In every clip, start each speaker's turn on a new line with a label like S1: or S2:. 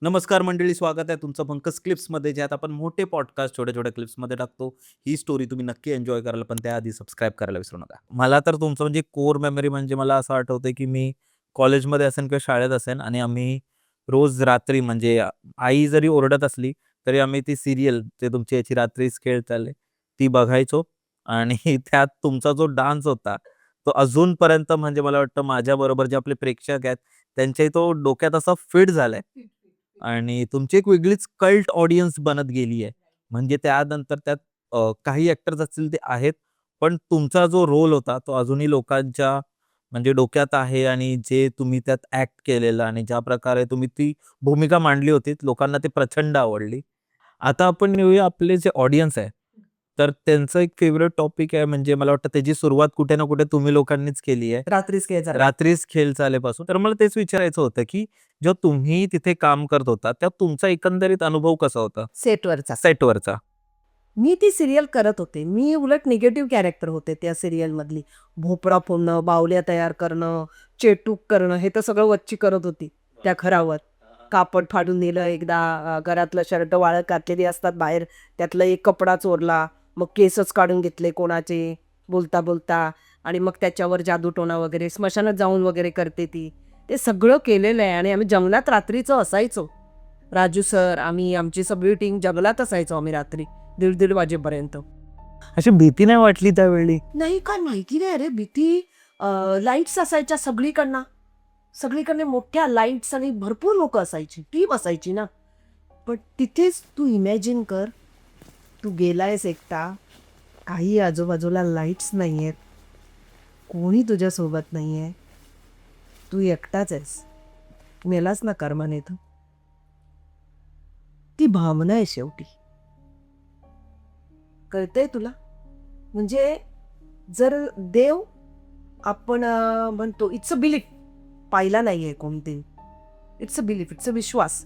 S1: नमस्कार मंडळी, स्वागत आहे तुमचं पंकज क्लिप्समध्ये, ज्यात आपण मोठे पॉडकास्ट छोट्या-छोट्या क्लिप्समध्ये टाकतो. ही स्टोरी तुम्ही नक्की एन्जॉय कराल, पण त्याआधी सबस्क्राईब करायला विसरू नका. मला तर तुमचं म्हणजे कोर मेमरी म्हणजे मला असं आठवतंय, की मी कॉलेजमध्ये असेन किंवा शाळेत असेन आणि आम्ही रोज रात्री म्हणजे आई जरी ओरडत असली, तरी आम्ही ती सीरियल ते तुमची याची रात्रीच खेळ चाले, ती बघायचो आणि त्यात तुमचा जो डान्स होता, तो अजूनपर्यंत म्हणजे मला वाटतं माझ्याबरोबर जे आपले प्रेक्षक आहेत, त्यांच्याही तो डोक्यात असा फिट झालाय. आणि तुमची एक वेगळीच कल्ट ऑडियन्स बनत गेली आहे. म्हणजे त्यानंतर त्यात काही ॲक्टर्स असतील ते आहेत, पण तुमचा जो रोल होता तो अजूनही लोकांच्या म्हणजे डोक्यात आहे आणि जे तुम्ही त्यात ॲक्ट केलेलं आणि ज्या प्रकारे तुम्ही ती भूमिका मांडली होती, लोकांना ती प्रचंड आवडली. आता आपण येऊया आपले जे ऑडियन्स आहे, तर त्यांचं एक फेव्हरेट टॉपिक आहे म्हणजे मला वाटतं त्याची सुरुवात कुठे ना कुठे तुम्ही लोकांनीच केली आहे.
S2: रात्रीच खेळ झाला.
S1: रात्रीच खेळ चालेपासून. तर मला तेच विचारायचं होतं, की जेव्हा तुम्ही तिथे काम करत होता, तेव्हा तुमचा एकंदरीत अनुभव कसा होता?
S2: सेटवरचा.
S1: सेटवरचा?
S2: मी ती सीरियल करत होते. मी उलट निगेटिव्ह कॅरेक्टर होते त्या सीरियलमधली. भोपळा फोडणं, बावल्या तयार करणं, चेटूक करणं हे तर सगळं वच्ची करत होती त्या घरावर. कापड फाडून नेलं एकदा, घरातलं शर्ट वाळत घातलेली असतात बाहेर, त्यातला एक कपडा चोरला, मग केसच काढून घेतले कोणाचे बोलता बोलता आणि मग त्याच्यावर जादूटोणा वगैरे स्मशानात जाऊन वगैरे करते ती. ते सगळं केलेलं आहे आणि आम्ही जंगलात रात्रीचं असायचो. राजू सर, आम्ही आमची सगळी टीम जंगलात असायचो आम्ही रात्री 1:30 वाजेपर्यंत.
S1: अशी भीती नाही वाटली त्यावेळी?
S2: नाही काय माहिती नाही रे भीती. लाईट्स असायच्या सगळीकडनं. सगळीकडे मोठ्या लाईट्स आणि भरपूर लोक असायची, टीम असायची ना. पण तिथेच तू इमॅजिन कर, तू गेलायस एकटा, काही आजूबाजूला लाईट्स नाही आहेत, कोणी तुझ्यासोबत नाही आहे, तू एकटाच आहेस, मेलाच ना कर्माने तू. ती भावना आहे शेवटी. कळतंय तुला? म्हणजे जर देव आपण म्हणतो इट्स अ बिलीफ, पाहिला नाहीये कोणते, it's a belief, it's a विश्वास.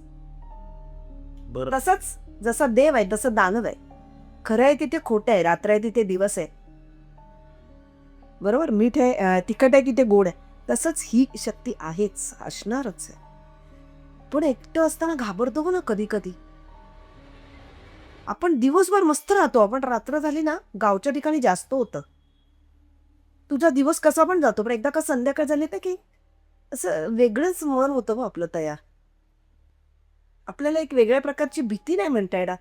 S1: बरं.
S2: तसंच जसा देव आहे तसं दानव आहे. खरं आहे तिथे खोटं आहे, रात्र आहे तिथे दिवस आहे, बरोबर. मीठ आहे तिखट आहे तिथे गोड आहे. तसंच ही शक्ती आहेच, असणारच आहे. पण एकटं असताना घाबरतो ना कधी कधी. आपण दिवसभर मस्त राहतो, आपण रात्र झाली ना गावच्या ठिकाणी जास्त होतं. तुझा दिवस कसा पण जातो, पण एकदा का संध्याकाळ झाली तर की असं वेगळंच मन होतं मग आपलं तयार. आपल्याला एक वेगळ्या प्रकारची भीती नाही म्हणता येणार.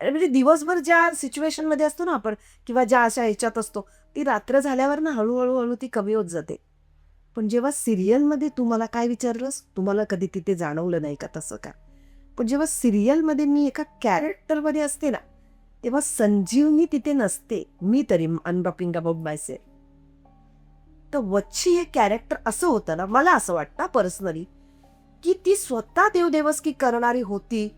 S2: म्हणजे दिवसभर ज्या सिच्युएशनमध्ये असतो ना आपण, किंवा ज्या अशा ह्याच्यात असतो, ती रात्र झाल्यावर ना हळूहळू हळू ती कमी होत जाते. पण जेव्हा सिरियलमध्ये तू मला काय विचारलंस, तुम्हाला कधी तिथे जाणवलं नाही का तसं काय? पण जेव्हा सिरियलमध्ये मी एका कॅरेक्टरमध्ये असते ना, तेव्हा संजीवनी तिथे नसते. मी तरी अनटॉकिंग अबाउट माय सेल्फ. तर वच्ची हे कॅरेक्टर असं होतं ना, मला असं वाटतं पर्सनली, की ती स्वतः देवदेवस्की करणारी होती.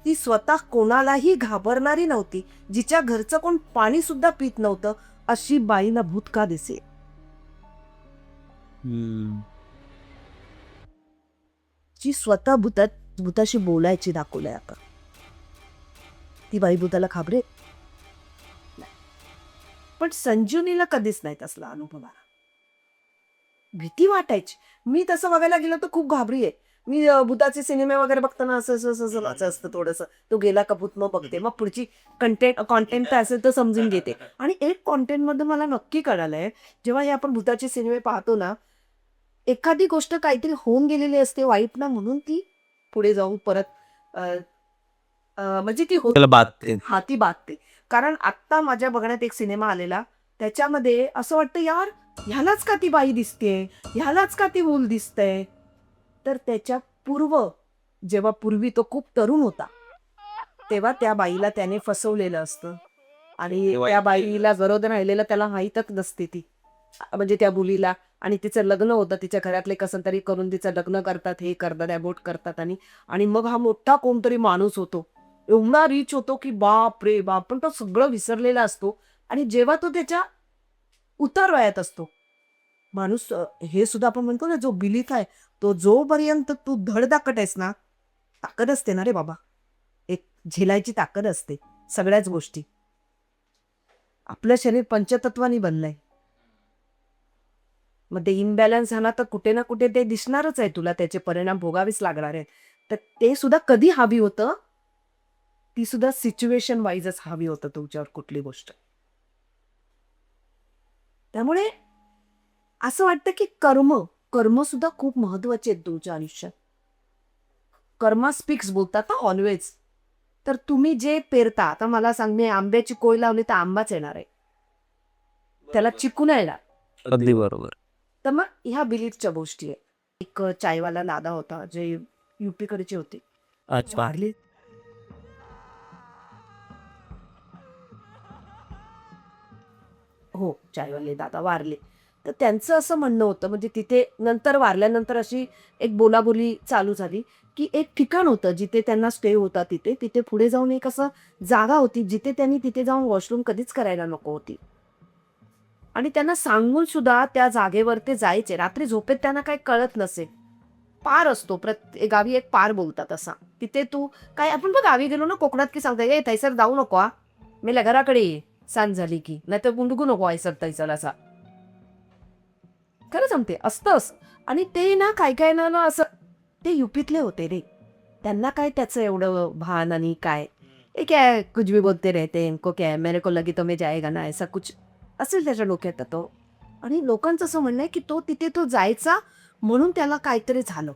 S2: ती स्वतः कोणालाही घाबरणारी नव्हती. जिच्या घरचं कोण पाणी सुद्धा पित नव्हतं, अशी बाईला भूत का दिसे?
S1: हं.
S2: जी स्वतः भूताशी बोलायची दाखवलंय आपण. ती बाई भूताला घाबरे? नाही. पण संजीवनीला कधीच नाही तसला अनुभव आला. भीती वाटायची. मी तसं बघायला गेलो तर खूप घाबरी आहे. मी भुताचे सिनेमे वगैरे बघताना असं असं असं असं असं असतं थोडंसं. तो गेला का भूत मग बघते. मग पुढची कॉन्टेंट काय असेल तर समजून घेते. आणि एक कॉन्टेंटमध्ये मला नक्की कळालंय, जेव्हा हे आपण भुताचे सिनेमे पाहतो ना, एखादी गोष्ट काहीतरी होऊन गेलेली असते वाईट ना, म्हणून ती पुढे जाऊन परत अ, म्हणजे ती होत
S1: त्याला बाधते.
S2: हां, ती बातते. कारण आत्ता माझ्या बघण्यात एक सिनेमा आलेला, त्याच्यामध्ये असं वाटतं यार, ह्यालाच का ती बाई दिसतेय? ह्यालाच का ती मूल दिसतंय? तर त्याच्या जेव्हा पूर्वी तो खूप तरुण होता, तेव्हा त्या बाईला त्याने फसवलेलं असतं आणि
S1: तेव्हा
S2: त्या बाईला गरोदर राहिलेलं त्याला माहीतच नसते ती. म्हणजे त्या मुलीला, आणि तिचं लग्न होतं. तिच्या घरातले कसं तरी करून तिचं लग्न करतात, हे करतात, अबॉर्ट करतात आणि आणि मग हा मोठा कोणतरी माणूस होतो. एवढा रिच होतो की बाप रे बाप! पण तो सगळं विसरलेला असतो आणि जेव्हा तो त्याच्या उतार वयात असतो, माणूस हे सुद्धा आपण म्हणतो ना, जो बिलीफ आहे, तो जोपर्यंत तू धडधाकट आहेस ना, ताकद असते ना रे बाबा. एक झेलायची ताकद असते सगळ्याच गोष्टी. आपलं शरीर पंचतत्वानी बनलंय. मग ते इम्बॅलन्स झाला तर कुठे ना कुठे ते दिसणारच आहे तुला, त्याचे परिणाम भोगावेच लागणार आहेत. तर ते सुद्धा कधी हवी होतं, ती सुद्धा सिच्युएशन वाईजच हवी होतं तुमच्यावर कुठली गोष्ट. त्यामुळे असं वाटतं की कर्म सुद्धा खूप महत्वाचे आहेत तुमच्या आयुष्यात. कर्मा स्पीक्स बोलतात ना ऑलवेज. तर तुम्ही जे पेरता, आता मला सांग, मी आंब्याची कोय लावली तर आंबाच येणार आहे, त्याला चिकू नाही येणार.
S1: अगदी बरोबर.
S2: तर मग ह्या बिलीफच्या गोष्टी आहे. एक चायवाला दादा होता, जे युपी कडचे होते,
S1: अच्छा.
S2: वारले. हो, चायवाले दादा वारले. तर त्यांचं असं म्हणणं होतं, म्हणजे तिथे नंतर वारल्यानंतर अशी एक बोलाबोली चालू झाली, की एक ठिकाण होतं जिथे त्यांना स्टे होता तिथे. तिथे पुढे जाऊन एक असं जागा होती, जिथे त्यांनी तिथे जाऊन वॉशरूम कधीच करायला नको होती. आणि त्यांना सांगून सुद्धा त्या जागेवर ते जायचे. रात्री झोपेत त्यांना काही कळत नसे. पार असतो, गावी एक पार बोलतात असा. तिथे तू काय, आपण बघ गावी गेलो ना कोकणात, की सांगता "ए थैसर जाऊ नको हां. मेल्या घराकडे ये, सांज झाली की. नाहीतर गुंडगू नको ऐसर तैसर" असा. खरं सांगते, असतं असं. आणि ते ना काही ना ना असं, ते युपीतले होते रे. त्यांना काय त्याचं एवढं भान आणि काय. "ये क्या है, कुछ भी बोलते रहते हैं, इनको क्या है, मेरे को लगी तो मैं जाएगा ना" ऐसा कुछ असेल त्याच्या डोक्यात तो. आणि लोकांचं असं म्हणणं आहे, की तिथे तो जायचा म्हणून त्याला काहीतरी झालं.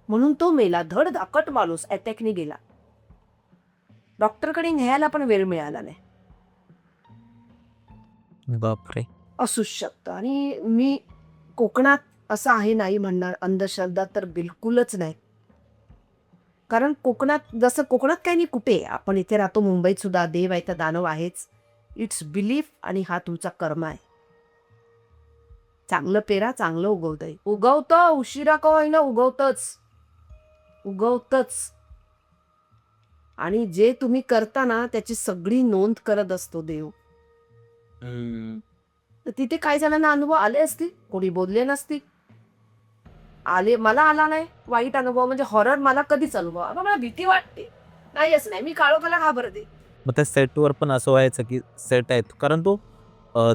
S2: म्हणून तो मेला. धडधाकट माणूस अटॅकने गेला. डॉक्टरकडे न्यायला पण वेळ मिळाला नाही.
S1: बापरे!
S2: असूच शकतं. आणि मी कोकणात असं आहे नाही म्हणणार, अंधश्रद्धा तर बिलकुलच नाही. कारण कोकणात काही नाही कुठे. आपण इथे राहतो मुंबईत सुद्धा, देव आहे तर दानव आहेच. इट्स बिलीफ आणि हा तुमचा कर्म आहे. चांगलं पेरा, चांगलं उगवतंय. उगवतं, उशिरा का होईना उगवतंच. उगवतंच. आणि जे तुम्ही करता ना, त्याची सगळी नोंद करत असतो देव. तर तिथे काही जणांना अनुभव आले असतील, कोणी बोलले नसतील. मला आला नाही वाईट अनुभव, म्हणजे हॉरर मला कधीच अनुभव. अगं मला भीती वाटते. नाही असं नाही, मी काळोखाला घाबरते.
S1: मग त्या सेटवर पण असं व्हायचं, की सेट आहे कारण अ,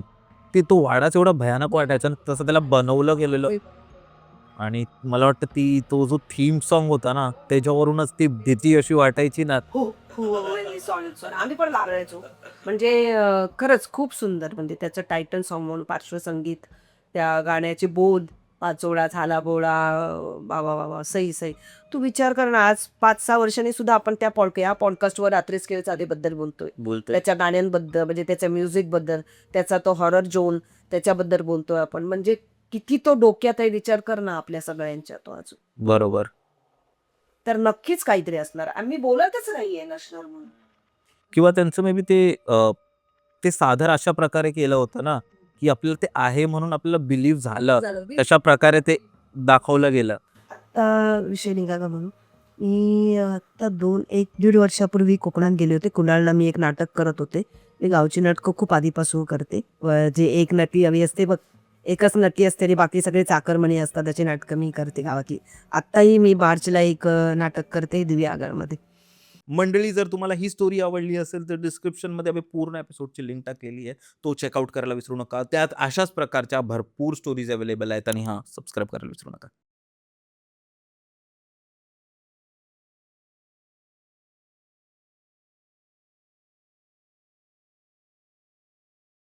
S1: तो वाडाच एवढा भयानक वाटायचा ना, तसं त्याला बनवलं गेलेलं. आणि मला वाटतं तो जो थीम सॉन्ग होता ना, त्याच्यावरूनच ती भीती अशी वाटायची ना.
S2: हो, हो. Sorry, sorry. आम्ही पण घाबरायचो. म्हणजे खरंच खूप सुंदर, म्हणजे त्याचं टायटल सॉन्ग म्हणून पार्श्वसंगीत, त्या गाण्याचे बोल, "पाचोळा झाला बोळा, वाह, वाह, सई, सई." तू विचार कर ना, आज 5-6 वर्षांनी सुद्धा आपण या पॉडकास्टवर रात्रीच केळ चालेबद्दल बोलतोय. त्याच्या गाण्यांबद्दल, म्हणजे त्याच्या म्युझिकबद्दल, त्याचा तो हॉरर झोन, त्याच्याबद्दल बोलतोय आपण. म्हणजे किती तो डोक्यात आहे विचार कर ना आपल्या सगळ्यांच्या तो अजून.
S1: बरोबर.
S2: तर नक्कीच काहीतरी असणार. आम्ही बोलतच नाहीये नसणार म्हणून.
S1: किंवा त्यांचं मे बी ते सादर अशा प्रकारे केलं होतं ना, की आपल्याला ते आहे म्हणून आपल्याला बिलीव्ह झालं. तशा प्रकारे ते दाखवलं गेलं.
S2: आता विषय निघाला म्हणून मी आता 1-1.5 वर्षापूर्वी कोकणात गेले होते. कुडाळला मी एक नाटक करत होते. मी गावची नाटकं खूप आधीपासून करते. जे एक नटी हवी असते बघ, एकच नटी असते आणि बाकी सगळे चाकरमणी असतात, त्याची नाटकं मी करते गावातली. आत्ताही मी मार्चला एक नाटक करते दिव्यागडमध्ये.
S1: मंडळी, जर तुम्हाला ही स्टोरी आवडली असेल तर डिस्क्रिप्शनमध्ये आम्ही पूर्ण एपिसोडची लिंक टाकलेली आहे. तो चेकआउट करायला विसरू नका. त्यात अशाच प्रकारच्या भरपूर स्टोरीज अवेलेबल आहेत आणि हां, सबस्क्राईब करायला विसरू नका.